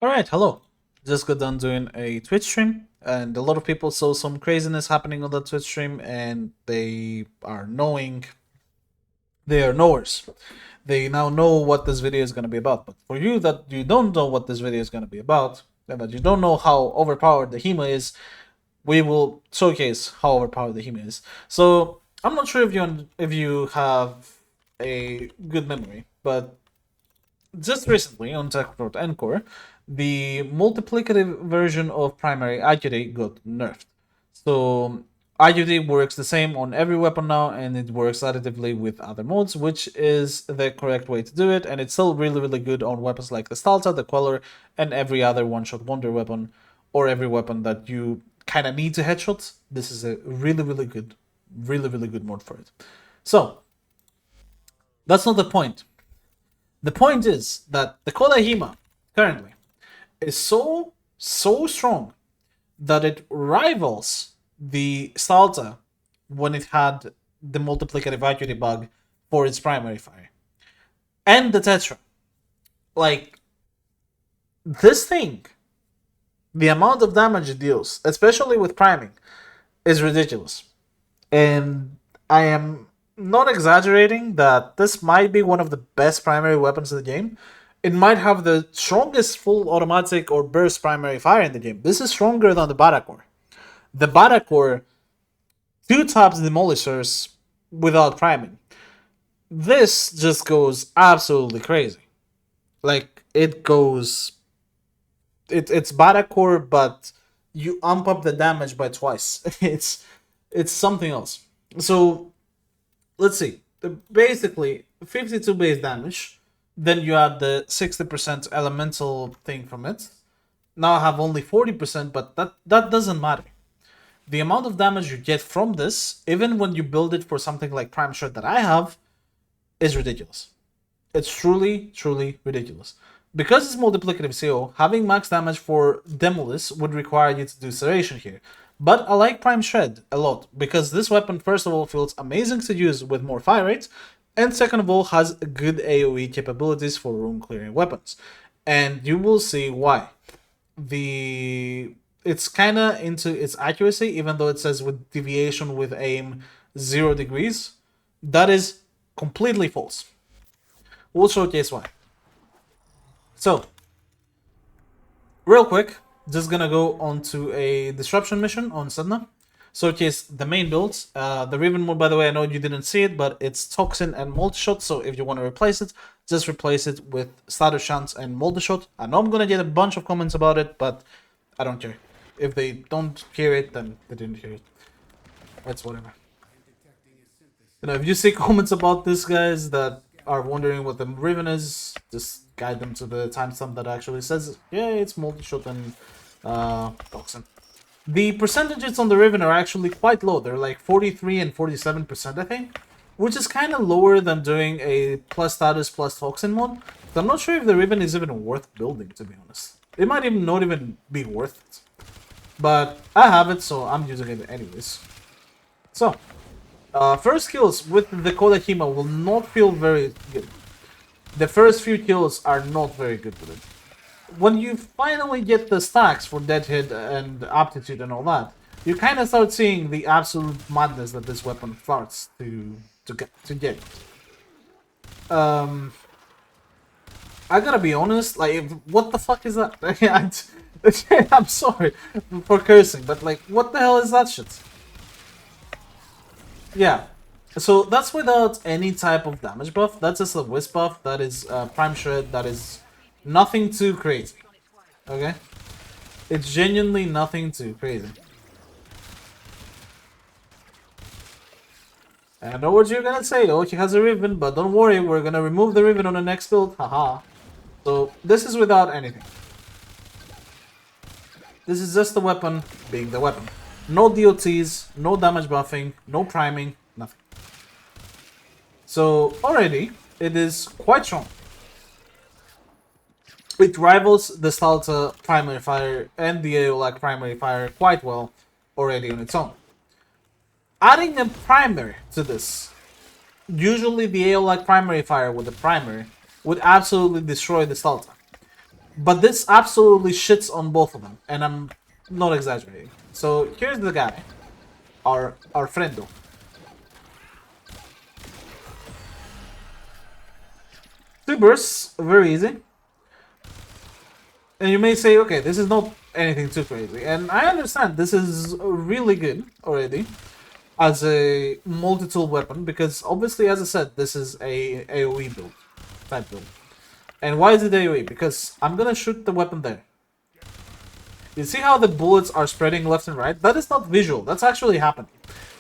Alright, hello. Just got done doing a Twitch stream, and a lot of people saw some craziness happening on the Twitch stream, and they are knowers. They now know what this video is going to be about. But for you that you don't know what this video is going to be about, and that you don't know how overpowered the Hema is, we will showcase how overpowered the Hema is. So I'm not sure if you have a good memory, but just recently on Techrot Encore, the multiplicative version of primary IQD got nerfed. So IQD works the same on every weapon now, and it works additively with other modes, which is the correct way to do it, and it's still really, really good on weapons like the Stalta, the Queller, and every other one-shot wonder weapon, or every weapon that you kind of need to headshot. This is a really, really good mode for it. So, that's not the point. The point is that the Coda Hema currently is so strong that it rivals the Stalta when it had the multiplicative accuracy bug for its primary fire. And the Tetra. Like, this thing, the amount of damage it deals, especially with priming, is ridiculous. And I am not exaggerating that this might be one of the best primary weapons in the game. It might have the strongest full automatic or burst primary fire in the game. This is stronger than the Baracore. The Baracore two-taps Demolishers without priming. This just goes absolutely crazy. Like, it goes... It's Baracore, but you amp up the damage by twice. It's something else. So, let's see. Basically, 52 base damage. Then you add the 60% elemental thing from it. Now I have only 40%, but that doesn't matter. The amount of damage you get from this, even when you build it for something like Prime Shred that I have, is ridiculous. It's truly ridiculous. Because it's multiplicative CO, having max damage for Demolish would require you to do Serration here. But I like Prime Shred a lot, because this weapon, first of all, feels amazing to use with more fire rates, and second of all, has good AoE capabilities for room clearing weapons. And you will see why. It's kinda into its accuracy, even though it says with deviation with aim 0 degrees. That is completely false. We'll showcase why. So, real quick, just gonna go on to a disruption mission on Sedna. Showcase the main builds. The Riven mode, by the way, I know you didn't see it, but it's Toxin and Multishot, so if you want to replace it, just replace it with Status Chance and Multishot. I know I'm gonna get a bunch of comments about it, but I don't care. If they don't hear it, then they didn't hear it. That's whatever. You know, if you see comments about this, guys, that are wondering what the Riven is, just guide them to the timestamp that actually says, yeah, it's Multishot and Toxin. The percentages on the Riven are actually quite low. They're like 43 and 47%, I think, which is kind of lower than doing a plus status plus Toxin mod. So I'm not sure if the Riven is even worth building, to be honest. It might even not even be worth it. But I have it, so I'm using it anyways. So, first kills with the Coda Hema will not feel very good. The first few kills are not very good with it. When you finally get the stacks for dead hit and aptitude and all that, you kind of start seeing the absolute madness that this weapon starts to get. I gotta be honest, like, what the fuck is that? I'm sorry for cursing, but like, what the hell is that shit? Yeah, so that's without any type of damage buff. That's just a wisp buff. That is Prime Shred. That is nothing too crazy. Okay? It's genuinely nothing too crazy. I know what you're gonna say. Oh, he has a Riven, but don't worry, we're gonna remove the Riven on the next build. Haha. So, this is without anything. This is just the weapon being the weapon. No DOTs, no damage buffing, no priming, nothing. So, already, it is quite strong. It rivals the Stalta primary fire and the Aeolak primary fire quite well already on its own. Adding a primary to this, usually the Aeolak primary fire with the primary, would absolutely destroy the Stalta. But this absolutely shits on both of them, and I'm not exaggerating. So here's the guy, our friendo. Two bursts, very easy. And you may say, okay, this is not anything too crazy. And I understand this is really good already as a multi-tool weapon, because obviously, as I said, this is a AoE build, type build. And why is it AoE? Because I'm gonna shoot the weapon there. You see how the bullets are spreading left and right? That is not visual, that's actually happening.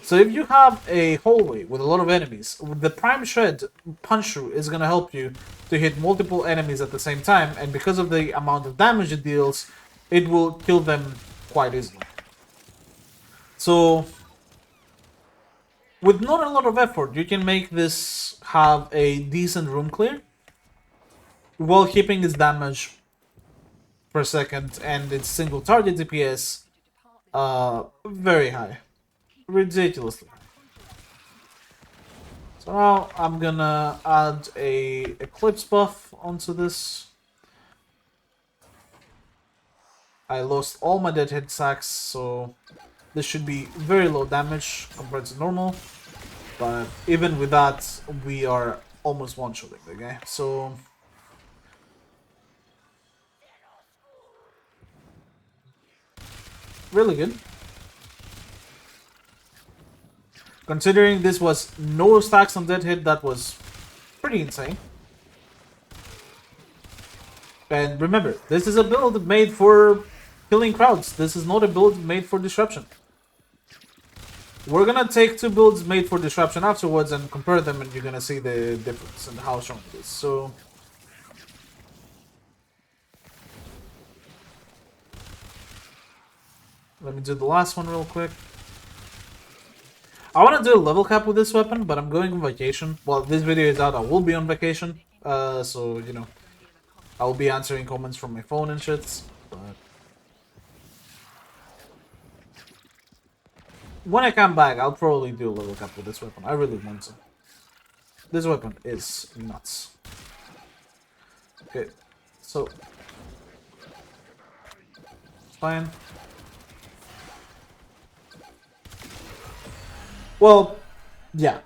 So if you have a hallway with a lot of enemies, the Prime Shred punch through is gonna help you to hit multiple enemies at the same time, and because of the amount of damage it deals, it will kill them quite easily. So with not a lot of effort, you can make this have a decent room clear while keeping its damage per second and its single target DPS very high. Ridiculously high. So now I'm gonna add a Eclipse buff onto this. I lost all my dead hit sacks, so this should be very low damage compared to normal. But even with that, we are almost one-shotting the guy. So really good. Considering this was no stacks on dead hit, that was pretty insane. And remember, this is a build made for killing crowds. This is not a build made for disruption. We're gonna take two builds made for disruption afterwards and compare them, and you're gonna see the difference and how strong it is. So let me do the last one real quick. I want to do a level cap with this weapon, but I'm going on vacation. Well, this video is out, I will be on vacation. So, you know, I will be answering comments from my phone and shit. But when I come back, I'll probably do a level cap with this weapon. I really want to. This weapon is nuts. Okay, so fine. Well, yeah.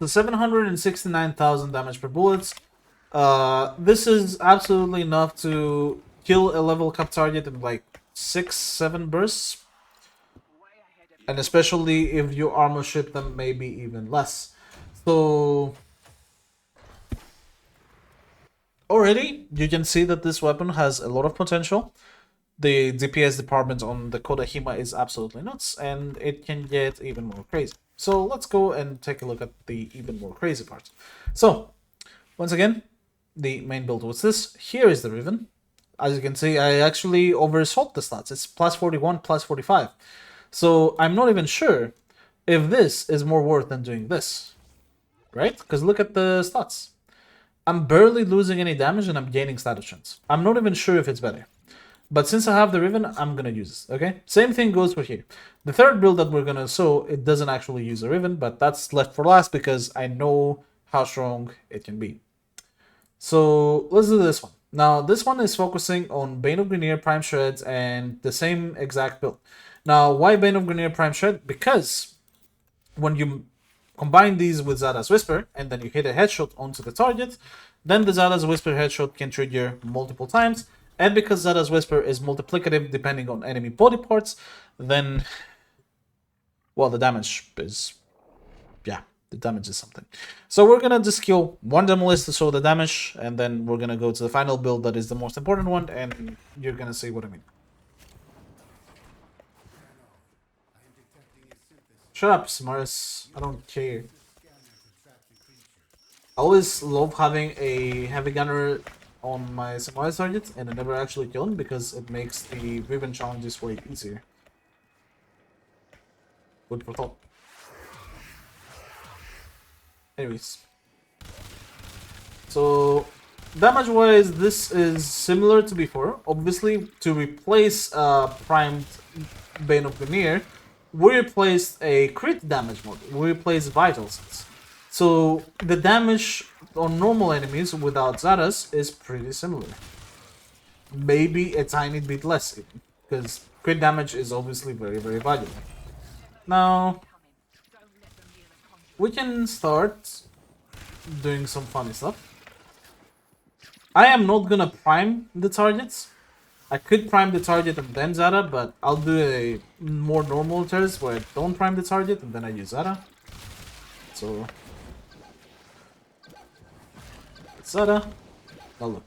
The 769,000 damage per bullets. This is absolutely enough to kill a level cap target in like 6-7 bursts. And especially if you armor ship them, maybe even less. So already you can see that this weapon has a lot of potential. The DPS department on the Coda Hema is absolutely nuts, and it can get even more crazy. So let's go and take a look at the even more crazy part. So, once again, the main build was this. Here is the Riven. As you can see, I actually oversold the stats. It's plus 41, plus 45. So I'm not even sure if this is more worth than doing this. Right? Because look at the stats. I'm barely losing any damage and I'm gaining status chance. I'm not even sure if it's better. But since I have the Riven, I'm gonna use this, okay? Same thing goes for here. The third build that we're gonna show, it doesn't actually use a Riven, but that's left for last because I know how strong it can be. So let's do this one. Now, this one is focusing on Bane of Grineer, Prime Shreds, and the same exact build. Now, why Bane of Grineer, Prime Shred? Because when you combine these with Zada's Whisper, and then you hit a headshot onto the target, then the Zada's Whisper headshot can trigger multiple times. And because Zada's Whisper is multiplicative depending on enemy body parts, then, well, the damage is, yeah, the damage is something. So we're gonna just kill one Demolist to show the damage, and then we're gonna go to the final build that is the most important one, and you're gonna see what I mean. Shut up, Smarus. I don't care. I always love having a heavy gunner on my Samurai target, and I never actually kill him because it makes the Riven challenges way easier. Good for thought. Anyways. So, damage-wise, this is similar to before. Obviously, to replace primed Bane of Grineer, we replaced a crit damage mode. We replaced Vital Sense. So the damage on normal enemies without Zada's is pretty similar. maybe a tiny bit less, because crit damage is obviously very, very valuable. Now, we can start doing some funny stuff. I am not gonna prime the targets. I could prime the target and then Zara, but I'll do a more normal turns where I don't prime the target and then I use Zara. So, Zara. Oh, look.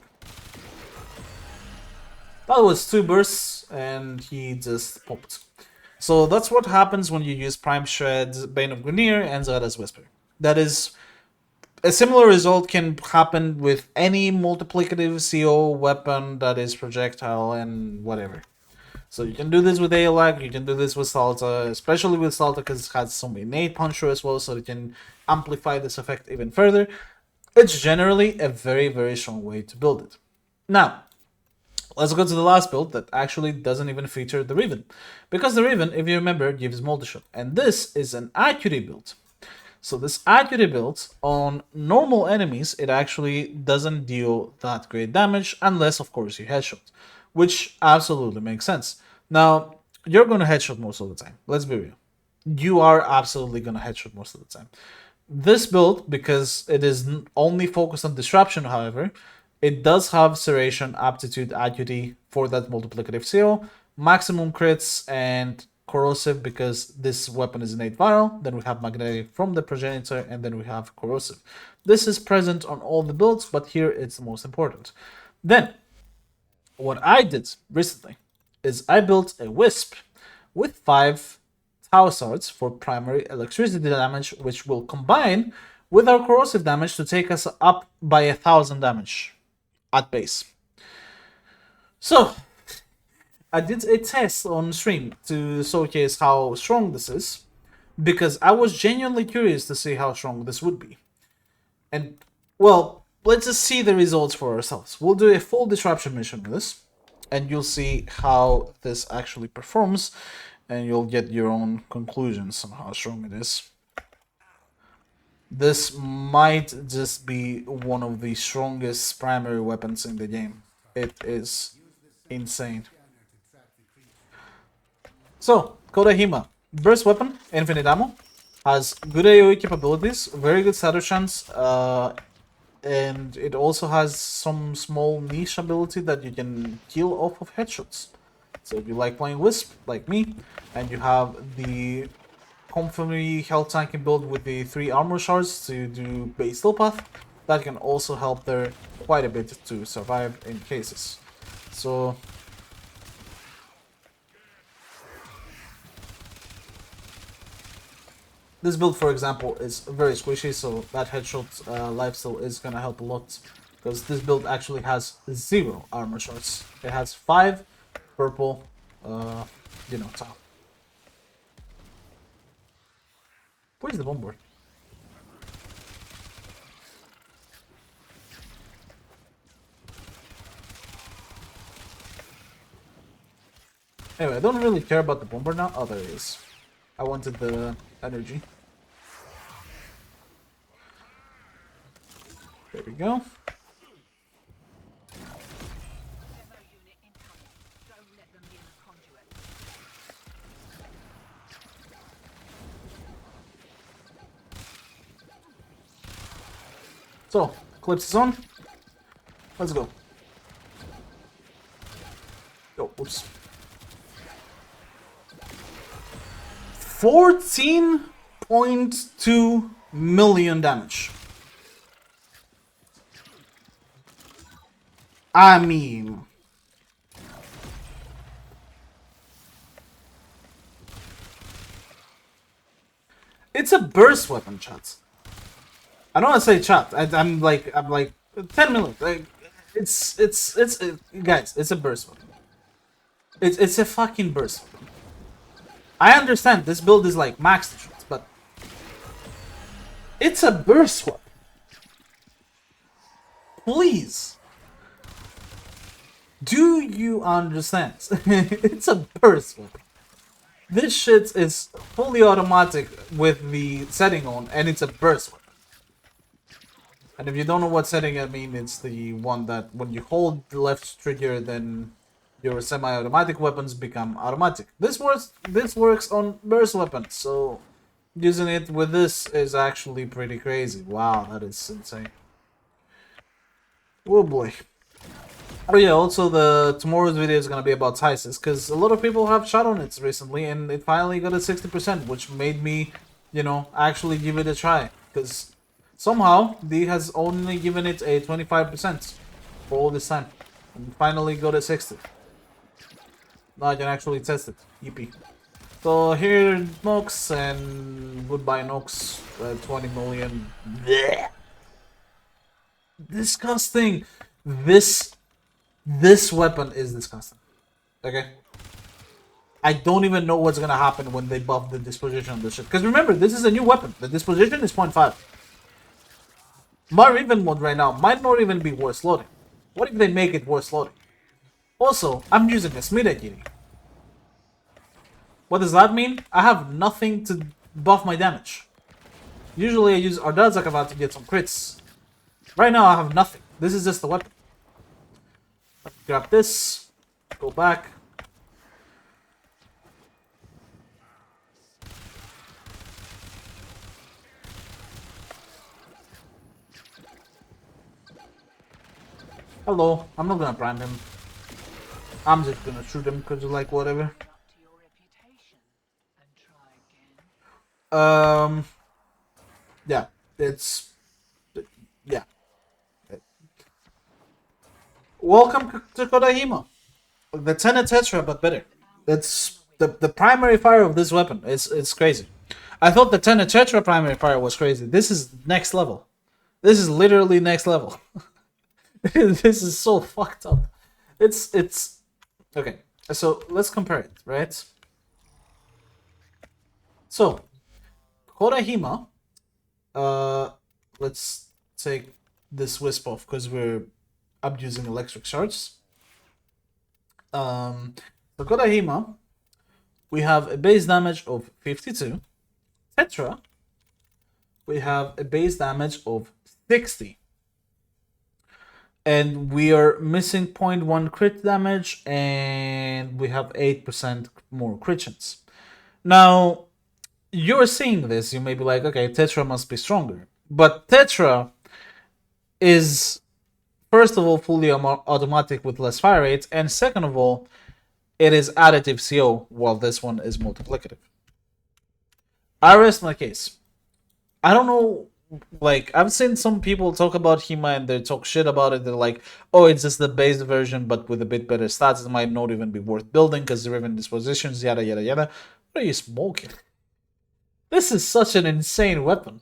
That was 2 bursts and he just popped. So that's what happens when you use Prime Shred, Bane of Gunir, and Zara's Whisper. That is, a similar result can happen with any multiplicative CO weapon that is projectile and whatever. So you can do this with Aelag, you can do this with Salta, especially with Salta because it has some innate puncher as well, so it can amplify this effect even further. It's generally a very, very strong way to build it. Now, let's go to the last build that actually doesn't even feature the Riven. Because the Riven, if you remember, gives multi-shot. And this is an accuracy build. So this accuracy build, on normal enemies, it actually doesn't deal that great damage, unless, of course, you headshot. Which absolutely makes sense. Now, you're going to headshot most of the time. Let's be real. You are absolutely going to headshot most of the time. This build, because it is only focused on disruption, however, it does have Serration, Aptitude, Accuracy for that multiplicative seal, maximum crits, and corrosive because this weapon is innate viral. Then we have magnetic from the progenitor, and then we have corrosive. This is present on all the builds, but here it's the most important. Then, what I did recently is I built a Wisp with 5 Tau Swords for primary electricity damage, which will combine with our corrosive damage to take us up by 1,000 damage at base. So, I did a test on stream to showcase how strong this is, because I was genuinely curious to see how strong this would be. And, well, let's just see the results for ourselves. We'll do a full disruption mission with this, and you'll see how this actually performs, and you'll get your own conclusions on how strong it is. This might just be one of the strongest primary weapons in the game. It is insane. So, Coda Hema. Burst weapon, infinite ammo. Has good AoE capabilities, very good status chance, and it also has some small niche ability that you can kill off of headshots. So if you like playing Wisp, like me, and you have the comfy health tanking build with the 3 armor shards to do base still path, that can also help there quite a bit to survive in cases. So this build, for example, is very squishy, so that headshot lifesteal is gonna help a lot, because this build actually has 0 armor shards. It has 5 purple, top. Where's the bomb board? Anyway, I don't really care about the bomber now. Oh, there it is. I wanted the energy. There we go. So, Eclipse is on. Let's go. Oh, oops. 14.2 million damage. I mean, it's a burst weapon, chat. I don't want to say chat. I'm like 10 million. Like, it's guys, it's a burst weapon. It's a fucking burst weapon. I understand this build is like max shots, but it's a burst weapon. Please. Do you understand? It's a burst weapon. This shit is fully automatic with the setting on, and it's a burst weapon. And if you don't know what setting I mean, it's the one that when you hold the left trigger, then your semi-automatic weapons become automatic. This works on burst weapons, so using it with this is actually pretty crazy. Wow, that is insane. Oh boy. Oh yeah, also the tomorrow's video is gonna be about Tysis, because a lot of people have shot on it recently, and it finally got a 60%, which made me, you know, actually give it a try. Because somehow D has only given it a 25% for all this time, and finally got a 60. Now I can actually test it. Yippee. So here Nox, and goodbye Nox. 20 million. Blech. Disgusting. This weapon is disgusting. Okay? I don't even know what's gonna happen when they buff the disposition of this shit. Because remember, this is a new weapon. The disposition is 0.5. My Riven mode right now might not even be worth loading. What if they make it worth loading? Also, I'm using a Smithagiri. What does that mean? I have nothing to buff my damage. Usually I use Ardad Zakavat to get some crits. Right now I have nothing. This is just the weapon. Grab this. Go back. Hello. I'm not gonna prime him. I'm just gonna shoot him because like whatever. Yeah. It's... Yeah. Welcome to Coda Hema. The Tenet Tetra, but better. It's the primary fire of this weapon. It's crazy. I thought the Tenet Tetra primary fire was crazy. This is next level. This is literally next level. This is so fucked up. It's okay. So let's compare it, right? So Coda Hema. Let's take this wisp off because we're abusing electric shards. So Coda Hema, we have a base damage of 52. Tetra, we have a base damage of 60. And we are missing 0.1 crit damage, and we have 8% more crit chance. Now, you're seeing this, you may be like, okay, Tetra must be stronger. But Tetra is, first of all, fully automatic with less fire rate, and second of all, it is additive CO, while this one is multiplicative. I rest my case. I don't know, like, I've seen some people talk about Hema and they talk shit about it. They're like, oh, it's just the base version, but with a bit better stats. It might not even be worth building because the Riven dispositions, yada, yada, yada. What are you smoking? This is such an insane weapon.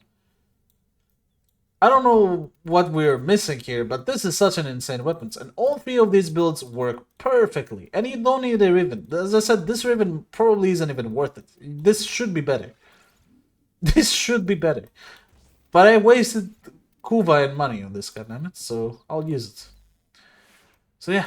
I don't know what we're missing here, but this is such an insane weapon. And all three of these builds work perfectly. And you don't need a Riven. As I said, this Riven probably isn't even worth it. This should be better. This should be better. But I wasted Kuva and money on this, goddammit, so I'll use it. So yeah.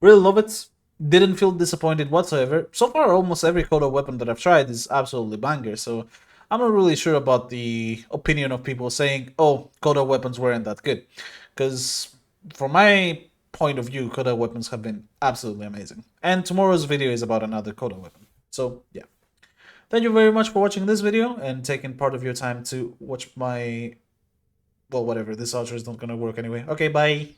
Really love it. Didn't feel disappointed whatsoever. So far, almost every Coda weapon that I've tried is absolutely banger, so I'm not really sure about the opinion of people saying, oh, Coda weapons weren't that good. Because from my point of view, Coda weapons have been absolutely amazing. And tomorrow's video is about another Coda weapon. So yeah. Thank you very much for watching this video and taking part of your time to watch my... Well, whatever. This outro is not going to work anyway. Okay, bye.